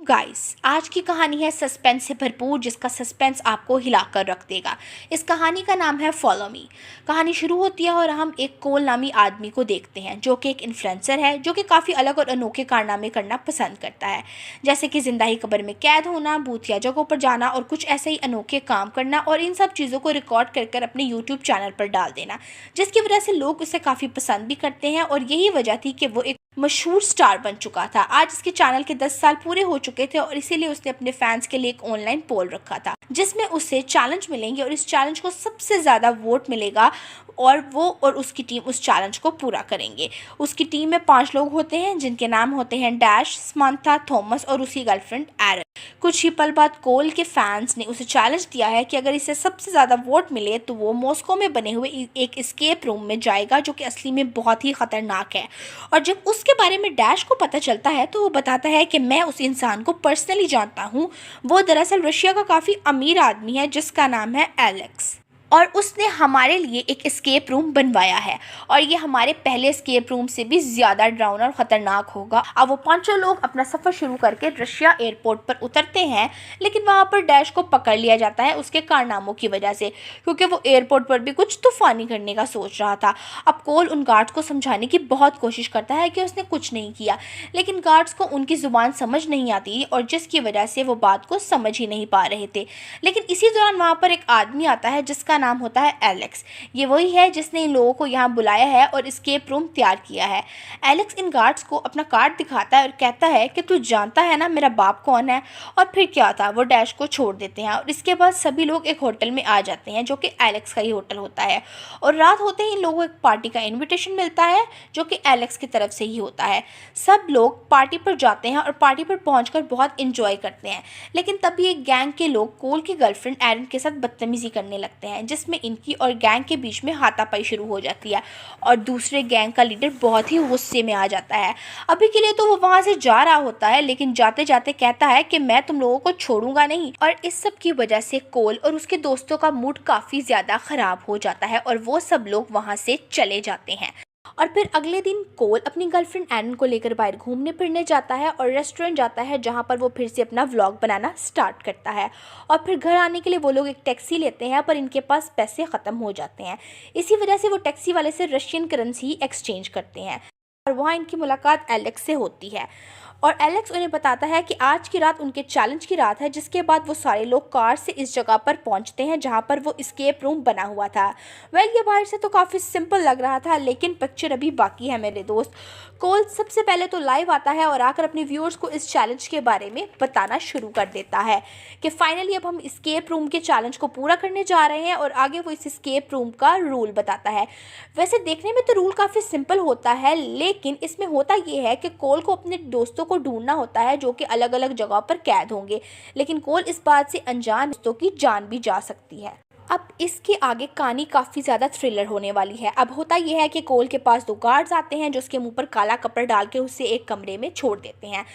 Guys, आज की कहानी है सस्पेंस से भरपूर, जिसका सस्पेंस आपको हिलाकर रख देगा। इस कहानी का नाम है फॉलो मी। कहानी शुरू होती है और हम एक कोल नामी आदमी को देखते हैं, जो कि एक इन्फ्लुएंसर है, जो कि काफ़ी अलग और अनोखे कारनामे करना पसंद करता है, जैसे कि जिंदा कब्र में कैद होना, भूतिया जगहों पर जाना और कुछ ऐसे ही अनोखे काम करना, और इन सब चीज़ों को रिकॉर्ड कर अपने यूट्यूब चैनल पर डाल देना, जिसकी वजह से लोग उसे काफ़ी पसंद भी करते हैं। और यही वजह थी कि वो एक मशहूर स्टार बन चुका था। आज इसके चैनल के 10 साल पूरे हो चुके थे और इसीलिए उसने अपने फैंस के लिए एक ऑनलाइन पोल रखा था, जिसमें उसे चैलेंज मिलेंगे और इस चैलेंज को सबसे ज़्यादा वोट मिलेगा और वो और उसकी टीम उस चैलेंज को पूरा करेंगे। उसकी टीम में 5 लोग होते हैं, जिनके नाम होते हैं डैश, समांथा, थॉमस और उसकी गर्लफ्रेंड एरन। कुछ ही पल बाद कोल के फैंस ने उसे चैलेंज दिया है कि अगर इसे सबसे ज़्यादा वोट मिले तो वो मॉस्को में बने हुए एक एस्केप रूम में जाएगा, जो कि असली में बहुत ही ख़तरनाक है। और जब उसके बारे में डैश को पता चलता है तो वो बताता है कि मैं उस इंसान को पर्सनली जानता हूँ। वो दरअसल रशिया का काफ़ी अमीर आदमी है, जिसका नाम है एलेक्स, और उसने हमारे लिए एक एस्केप रूम बनवाया है और ये हमारे पहले एस्केप रूम से भी ज़्यादा डरावना और ख़तरनाक होगा। अब वो 5 लोग अपना सफ़र शुरू करके रशिया एयरपोर्ट पर उतरते हैं, लेकिन वहाँ पर डैश को पकड़ लिया जाता है उसके कारनामों की वजह से, क्योंकि वो एयरपोर्ट पर भी कुछ तूफ़ानी करने का सोच रहा था। अब कोल उन गार्ड्स को समझाने की बहुत कोशिश करता है कि उसने कुछ नहीं किया, लेकिन गार्ड्स को उनकी ज़ुबान समझ नहीं आती और जिसकी वजह से वो बात को समझ ही नहीं पा रहे थे। लेकिन इसी दौरान वहाँ पर एक आदमी आता है जिसका नाम होता है एलेक्स। ये वही है जिसने इन लोगों को यहाँ बुलाया है और एस्केप रूम तैयार किया है। एलेक्स इन गार्ड्स को अपना कार्ड दिखाता है और कहता है कि तू जानता है ना मेरा बाप कौन है। और फिर क्या था, वो डैश को छोड़ देते हैं और इसके बाद सभी लोग एक होटल में आ जाते हैं, जो कि एलेक्स का ही होटल होता है। और रात होते ही इन लोगों को एक पार्टी का इन्विटेशन मिलता है, जो कि एलेक्स की तरफ से ही होता है। सब लोग पार्टी पर जाते हैं और पार्टी पर पहुंचकर बहुत इंजॉय करते हैं, लेकिन तभी एक गैंग के लोग कोल की गर्लफ्रेंड एरन के साथ बदतमीजी करने लगते हैं, जिसमें इनकी और गैंग के बीच में हाथापाई शुरू हो जाती है और दूसरे गैंग का लीडर बहुत ही गुस्से में आ जाता है। अभी के लिए तो वो वहां से जा रहा होता है, लेकिन जाते जाते कहता है कि मैं तुम लोगों को छोड़ूंगा नहीं। और इस सब की वजह से कोल और उसके दोस्तों का मूड काफी ज्यादा खराब हो जाता है और वो सब लोग वहां से चले जाते हैं। और फिर अगले दिन कोल अपनी गर्लफ्रेंड एरन को लेकर बाहर घूमने फिरने जाता है और रेस्टोरेंट जाता है, जहां पर वो फिर से अपना व्लॉग बनाना स्टार्ट करता है। और फिर घर आने के लिए वो लोग एक टैक्सी लेते हैं, पर इनके पास पैसे ख़त्म हो जाते हैं। इसी वजह से वो टैक्सी वाले से रशियन करेंसी एक्सचेंज करते हैं और वहाँ इनकी मुलाकात एलेक्स से होती है। और एलेक्स उन्हें बताता है कि आज की रात उनके चैलेंज की रात है, जिसके बाद वो सारे लोग कार से इस जगह पर पहुंचते हैं जहां पर वो एस्केप रूम बना हुआ था। ये बाहर से तो काफ़ी सिंपल लग रहा था, लेकिन पिक्चर अभी बाकी है मेरे दोस्त। कोल सबसे पहले तो लाइव आता है और आकर अपने व्यूअर्स को इस चैलेंज के बारे में बताना शुरू कर देता है कि फाइनली अब हम एस्केप रूम के चैलेंज को पूरा करने जा रहे हैं, और आगे वो इस एस्केप रूम का रूल बताता है। वैसे देखने में तो रूल काफ़ी सिंपल होता है, लेकिन इसमें होता ये है कि कोल को अपने दोस्तों को ढूंढना होता है जो कि अलग अलग जगह पर कैद होंगे, लेकिन कोल इस बात से अनजान दोस्तों की जान भी जा सकती है। अब इसके आगे कहानी काफ़ी ज़्यादा थ्रिलर होने वाली है। अब होता यह है कि कोल के पास 2 गार्ड्स आते हैं, जो उसके मुंह पर काला कपड़ा डाल के उसे एक कमरे में छोड़ देते हैं।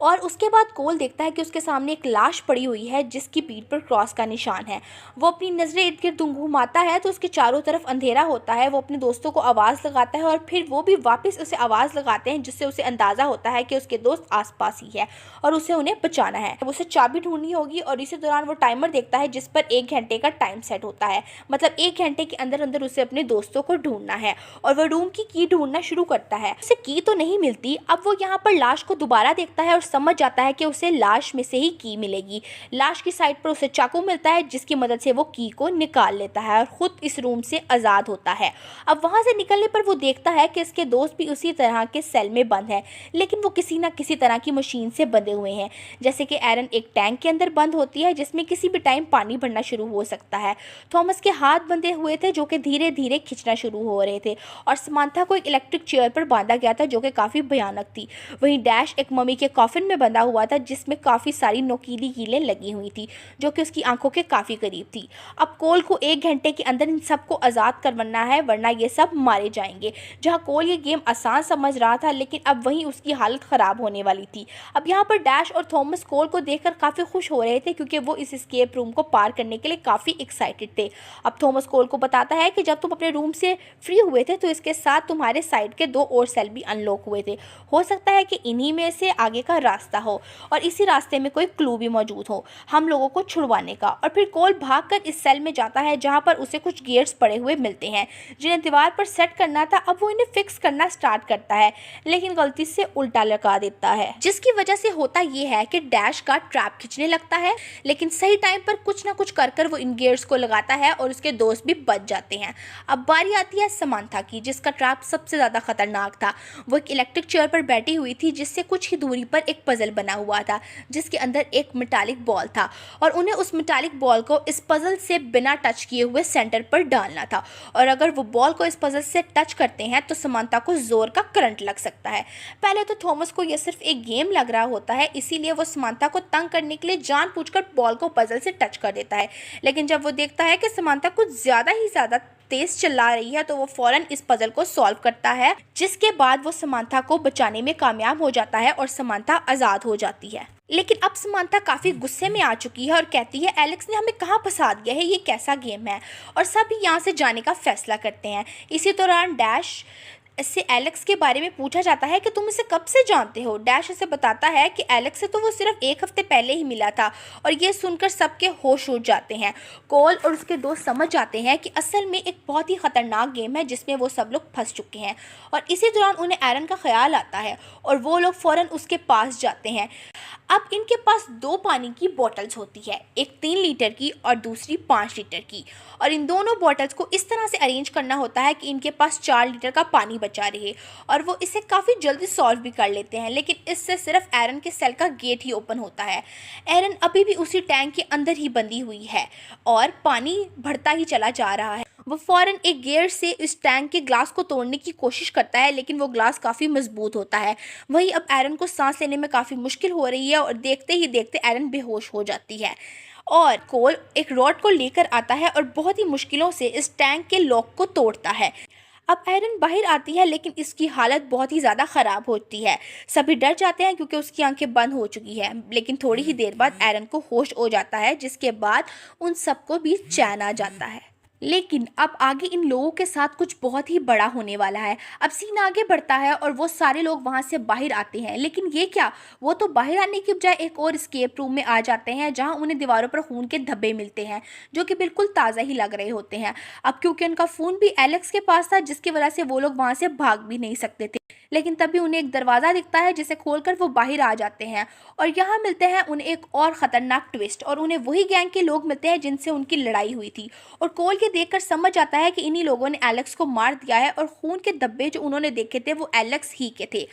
और उसके बाद कोल देखता है कि उसके सामने एक लाश पड़ी हुई है, जिसकी पीठ पर क्रॉस का निशान है। वो अपनी नज़रें इर्द गिर्द घुमाता है तो उसके चारों तरफ अंधेरा होता है। वो अपने दोस्तों को आवाज़ लगाता है और फिर वो भी वापस उसे आवाज़ लगाते हैं, जिससे उसे अंदाज़ा होता है कि उसके दोस्त आसपास ही है और उसे उन्हें बचाना है। उसे चाबी ढूंढनी होगी और इसी दौरान वो टाइमर देखता है, जिस पर 1 घंटे का टाइम सेट होता है। मतलब 1 घंटे के अंदर अंदर उसे अपने दोस्तों को ढूंढना है और वो रूम की की ढूंढना शुरू करता है। उसे की तो नहीं मिलती। अब वो यहाँ पर लाश को दोबारा देखता है और समझ जाता है कि उसे लाश में से ही की मिलेगी। लाश की साइड पर उसे चाकू मिलता है, जिसकी मदद से वो की को निकाल लेता है और खुद इस रूम से आज़ाद होता है। अब वहां से निकलने पर वो देखता है कि इसके दोस्त भी उसी तरह के सेल में बंद हैं, लेकिन वो किसी ना किसी तरह की मशीन से बंधे हुए हैं। जैसे कि एरन एक टैंक के अंदर बंद होती है, जिसमें किसी भी टाइम पानी भरना शुरू हो सकता है। थॉमस के हाथ बंधे हुए थे, जो कि धीरे धीरे खिंचना शुरू हो रहे थे। और समांथा को एक इलेक्ट्रिक चेयर पर बांधा गया था, जो कि काफ़ी भयानक थी। वहीं डैश एक मम्मी के कॉफिन में बंधा हुआ था, जिसमें काफ़ी सारी नुकीली कीलें लगी हुई थी, जो कि उसकी आंखों के काफ़ी करीब थी। अब कोल को 1 घंटे के अंदर इन सबको आज़ाद करवाना है, वरना ये सब मारे जाएंगे। जहां कोल ये गेम आसान समझ रहा था, लेकिन अब वहीं उसकी हालत ख़राब होने वाली थी। अब यहाँ पर डैश और थॉमस कोल को देखकर काफ़ी खुश हो रहे थे, क्योंकि वो इस एस्केप रूम को पार करने के लिए काफ़ी एक्साइटेड थे। अब थॉमस कोल को बताता है कि जब तुम अपने रूम से फ्री हुए थे तो इसके साथ तुम्हारे साइड के 2 और सेल भी अनलॉक हुए थे। हो सकता है कि इन्हीं में से आगे का रास्ता हो और इसी रास्ते में कोई क्लू भी मौजूद हो हम लोगों को छुड़वाने का। और फिर कोल भागकर इस सेल में जाता है जहाँ पर उसे कुछ गियर्स पड़े हुए मिलते हैं जिन्हें दीवार पर सेट करना था। अब वो इन्हें फिक्स करना स्टार्ट करता है लेकिन गलती से उल्टा लगा देता है, जिसकी वजह से होता ये है कि डैश का ट्रैप खींचने लगता है, लेकिन सही टाइम पर कुछ ना कुछ कर वो इन गियर्स को लगाता है और उसके दोस्त भी बच जाते हैं। अब बारी आती है समांथा की, जिसका ट्रैप सबसे ज़्यादा खतरनाक था। वो एक इलेक्ट्रिक चेयर पर बैठी हुई थी जिससे कुछ ही दूरी पर एक पजल बना हुआ था जिसके अंदर एक मेटालिक बॉल था और उन्हें उस मेटालिक बॉल को इस पजल से बिना टच किए हुए सेंटर पर डालना था। और अगर वो बॉल को इस पजल से टच करते हैं तो समांथा को जोर का करंट लग सकता है। पहले तो थॉमस को यह सिर्फ एक गेम लग रहा होता है, इसीलिए वो समांथा को तंग करने के लिए जानबूझकर बॉल को पजल से टच कर देता है। लेकिन जब वो देखता है कि समांथा कुछ ज़्यादा तेज चला रही है तो वो फौरन इस पजल को सॉल्व करता है, जिसके बाद वो समांथा को बचाने में कामयाब हो जाता है और समांथा आज़ाद हो जाती है। लेकिन अब समांथा काफ़ी गुस्से में आ चुकी है और कहती है एलेक्स ने हमें कहाँ फंसा दिया है, ये कैसा गेम है। और सभी यहाँ से जाने का फैसला करते हैं। इसी दौरान डैश इससे एलेक्स के बारे में पूछा जाता है कि तुम इसे कब से जानते हो। डैश इसे बताता है कि एलेक्स से तो वो सिर्फ एक हफ्ते पहले ही मिला था और ये सुनकर सबके होश उड़ जाते हैं। कोल और उसके दोस्त समझ जाते हैं कि असल में एक बहुत ही ख़तरनाक गेम है जिसमें वो सब लोग फंस चुके हैं। और इसी दौरान उन्हें एरन का ख्याल आता है और वो लोग फ़ौरन उसके पास जाते हैं। अब इनके पास 2 पानी की बॉटल्स होती है, एक 3 लीटर की और दूसरी 5 लीटर की। और इन दोनों बॉटल्स को इस तरह से अरेंज करना होता है कि इनके पास 4 लीटर का पानी बचा रहे और वो इसे काफ़ी जल्दी सॉल्व भी कर लेते हैं। लेकिन इससे सिर्फ एरन के सेल का गेट ही ओपन होता है। एरन अभी भी उसी टैंक के अंदर ही बंधी हुई है और पानी बढ़ता ही चला जा रहा है। वो फौरन एक गियर से इस टैंक के ग्लास को तोड़ने की कोशिश करता है लेकिन वो ग्लास काफ़ी मजबूत होता है। वहीं अब एरन को सांस लेने में काफ़ी मुश्किल हो रही है और देखते ही देखते एरन बेहोश हो जाती है। और कोल एक रॉड को लेकर आता है और बहुत ही मुश्किलों से इस टैंक के लॉक को तोड़ता है। अब एरन बाहर आती है लेकिन इसकी हालत बहुत ही ज़्यादा ख़राब होती है। सभी डर जाते हैं क्योंकि उसकी आंखें बंद हो चुकी हैं। लेकिन थोड़ी ही देर बाद एरन को होश हो जाता है, जिसके बाद उन सबको भी चैन आ जाता है। लेकिन अब आगे इन लोगों के साथ कुछ बहुत ही बड़ा होने वाला है। अब सीन आगे बढ़ता है और वो सारे लोग वहाँ से बाहर आते हैं। लेकिन ये क्या, वो तो बाहर आने की बजाय एक और एस्केप रूम में आ जाते हैं जहाँ उन्हें दीवारों पर खून के धब्बे मिलते हैं जो कि बिल्कुल ताज़ा ही लग रहे होते हैं। अब क्योंकि उनका फ़ोन भी एलेक्स के पास था जिसकी वजह से वो लोग वहाँ से भाग भी नहीं सकते थे। लेकिन तभी उन्हें एक दरवाज़ा दिखता है जिसे खोलकर वो बाहर आ जाते हैं और यहाँ मिलते हैं उन्हें एक और ख़तरनाक ट्विस्ट और उन्हें वही गैंग के लोग मिलते हैं जिनसे उनकी लड़ाई हुई थी। और कोल ये देखकर समझ आता है कि इन्हीं लोगों ने एलेक्स को मार दिया है और खून के धब्बे जो उन्होंने देखे थे वो एलेक्स ही के थे।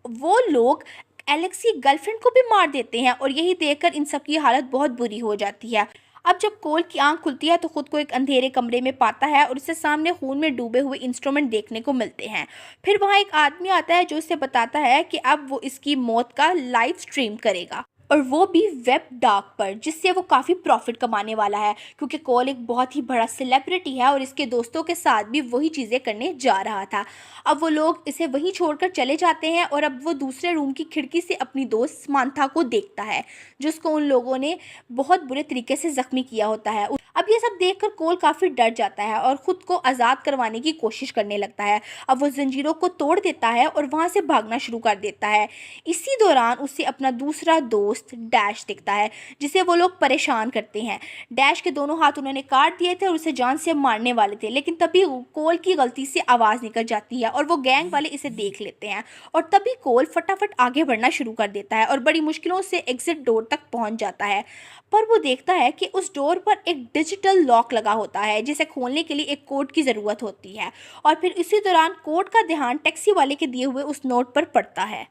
वो लोग एलेक्स की गर्लफ्रेंड को भी मार देते हैं और यही देखकर इन सब की हालत बहुत बुरी हो जाती है। अब जब कोल की आंख खुलती है तो खुद को एक अंधेरे कमरे में पाता है और उसके सामने खून में डूबे हुए इंस्ट्रूमेंट देखने को मिलते हैं। फिर वहाँ एक आदमी आता है जो उसे बताता है कि अब वो इसकी मौत का लाइव स्ट्रीम करेगा और वो भी वेब डार्क पर, जिससे वो काफ़ी प्रॉफिट कमाने वाला है क्योंकि कोल एक बहुत ही बड़ा सेलिब्रिटी है और इसके दोस्तों के साथ भी वही चीज़ें करने जा रहा था। अब वो लोग इसे वहीं छोड़कर चले जाते हैं और अब वो दूसरे रूम की खिड़की से अपनी दोस्त समांथा को देखता है जिसको उन लोगों ने बहुत बुरे तरीके से ज़ख्मी किया होता है। अब ये सब देखकर कोल काफ़ी डर जाता है और ख़ुद को आज़ाद करवाने की कोशिश करने लगता है। अब वो जंजीरों को तोड़ देता है और वहाँ से भागना शुरू कर देता है। इसी दौरान उसे अपना दूसरा दोस्त डैश दिखता है जिसे वो लोग परेशान करते हैं। डैश के दोनों हाथ उन्होंने काट दिए थे और उसे जान से मारने वाले थे, लेकिन तभी कोल की गलती से आवाज़ निकल जाती है और वो गैंग वाले इसे देख लेते हैं और तभी कोल फटाफट आगे बढ़ना शुरू कर देता है और बड़ी मुश्किलों से एग्जिट डोर तक पहुंच जाता है। पर वो देखता है कि उस डोर पर एक डिजिटल लॉक लगा होता है जिसे खोलने के लिए एक कोड की ज़रूरत होती है। और फिर इसी दौरान कोड का ध्यान टैक्सी वाले के दिए हुए उस नोट पर पड़ता है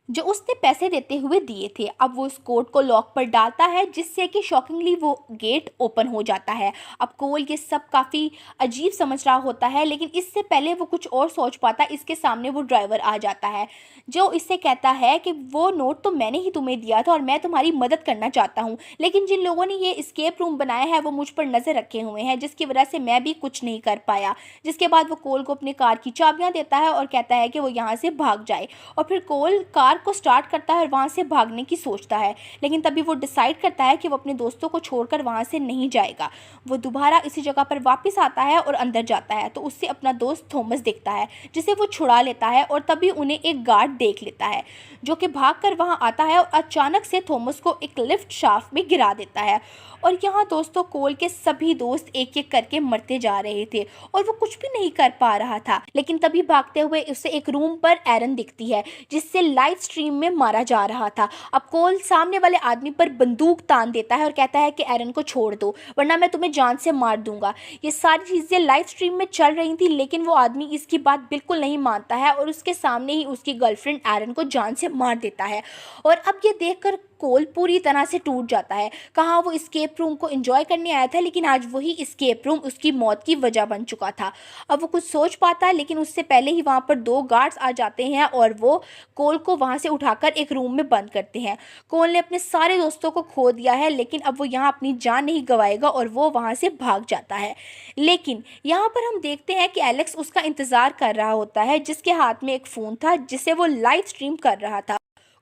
जो उसने पैसे देते हुए दिए थे। अब वो उस कोड को लॉक पर डालता है जिससे कि शॉकिंगली वो गेट ओपन हो जाता है। अब कोल ये सब काफ़ी अजीब समझ रहा होता है, लेकिन इससे पहले वो कुछ और सोच पाता इसके सामने वो ड्राइवर आ जाता है जो इससे कहता है कि वो नोट तो मैंने ही तुम्हें दिया था और मैं तुम्हारी मदद करना चाहता हूँ, लेकिन जिन लोगों ने ये एस्केप रूम बनाया है वो मुझ पर नज़र रखे हुए हैं जिसकी वजह से मैं भी कुछ नहीं कर पाया। जिसके बाद वो कोल को अपनी कार की चाबियाँ देता है और कहता है कि वो यहाँ से भाग जाए और फिर कोल कार पार्क को स्टार्ट करता है और वहाँ से भागने की सोचता है, लेकिन तभी वो डिसाइड करता है कि वो अपने दोस्तों को छोड़कर वहाँ से नहीं जाएगा। वो दोबारा इसी जगह पर वापस आता है और अंदर जाता है तो उससे अपना दोस्त थॉमस दिखता है, जिसे वो छुड़ा लेता है और तभी उन्हें एक गार्ड देख लेता है जो कि भागकर वहाँ आता है और अचानक से थॉमस को एक लिफ्ट शाफ्ट में गिरा देता है। और यहाँ दोस्तों कोल के सभी दोस्त एक एक करके मरते जा रहे थे और वो कुछ भी नहीं कर पा रहा था। लेकिन तभी भागते हुए उसे एक रूम पर एरन दिखती है जिससे लाइव स्ट्रीम में मारा जा रहा था। अब कोल सामने वाले आदमी पर बंदूक तान देता है और कहता है कि एरन को छोड़ दो वरना मैं तुम्हें जान से मार दूंगा। ये सारी चीज़ें लाइव स्ट्रीम में चल रही थी, लेकिन वो आदमी इसकी बात बिल्कुल नहीं मानता है और उसके सामने ही उसकी गर्लफ्रेंड एरन को जान से मार देता है। और अब ये देखकर कोल पूरी तरह से टूट जाता है। कहाँ वो स्केप रूम को एंजॉय करने आया था, लेकिन आज वही स्केप रूम उसकी मौत की वजह बन चुका था। अब वो कुछ सोच पाता है, लेकिन उससे पहले ही वहाँ पर 2 गार्ड्स आ जाते हैं और वो कोल को वहाँ से उठाकर एक रूम में बंद करते हैं। कोल ने अपने सारे दोस्तों को खो दिया है, लेकिन अब वो यहाँ अपनी जान नहीं गंवाएगा और वो वहाँ से भाग जाता है। लेकिन यहाँ पर हम देखते हैं कि एलेक्स उसका इंतज़ार कर रहा होता है, जिसके हाथ में एक फ़ोन था जिसे वो लाइव स्ट्रीम कर रहा था।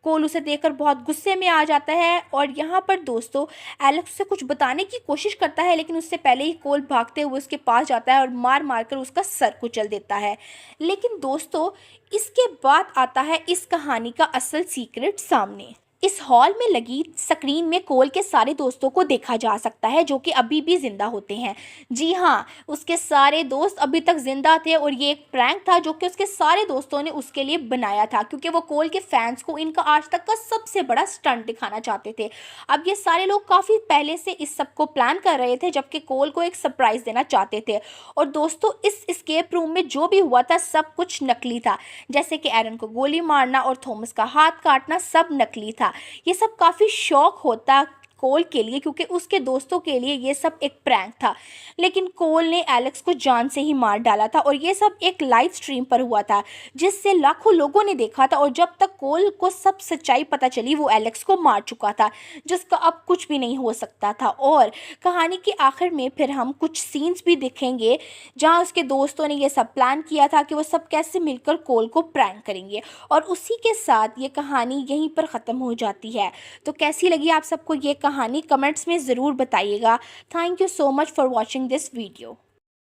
कोल उसे देखकर बहुत गुस्से में आ जाता है और यहाँ पर दोस्तों एलेक्स से कुछ बताने की कोशिश करता है, लेकिन उससे पहले ही कोल भागते हुए उसके पास जाता है और मार मार कर उसका सर कुचल देता है। लेकिन दोस्तों इसके बाद आता है इस कहानी का असल सीक्रेट सामने। इस हॉल में लगी स्क्रीन में कोल के सारे दोस्तों को देखा जा सकता है जो कि अभी भी जिंदा होते हैं। जी हाँ, उसके सारे दोस्त अभी तक जिंदा थे और ये एक प्रैंक था जो कि उसके सारे दोस्तों ने उसके लिए बनाया था, क्योंकि वो कोल के फैंस को इनका आज तक का सबसे बड़ा स्टंट दिखाना चाहते थे। अब ये सारे लोग काफ़ी पहले से इस सब को प्लान कर रहे थे, जबकि कोल को एक सरप्राइज़ देना चाहते थे। और दोस्तों इस स्केप रूम में जो भी हुआ था सब कुछ नकली था, जैसे कि एरन को गोली मारना और थॉमस का हाथ काटना सब नकली था। ये सब काफ़ी शौक होता कोल के लिए, क्योंकि उसके दोस्तों के लिए ये सब एक प्रैंक था। लेकिन कोल ने एलेक्स को जान से ही मार डाला था और ये सब एक लाइव स्ट्रीम पर हुआ था जिससे लाखों लोगों ने देखा था। और जब तक कोल को सब सच्चाई पता चली वो एलेक्स को मार चुका था, जिसका अब कुछ भी नहीं हो सकता था। और कहानी के आखिर में फिर हम कुछ सीन्स भी दिखेंगे जहाँ उसके दोस्तों ने ये सब प्लान किया था कि वो सब कैसे मिलकर कोल को प्रैंक करेंगे। और उसी के साथ ये कहानी यहीं पर ख़त्म हो जाती है। तो कैसी लगी आप सबको ये कहानी कमेंट्स में ज़रूर बताइएगा। Thank you so much for watching this video.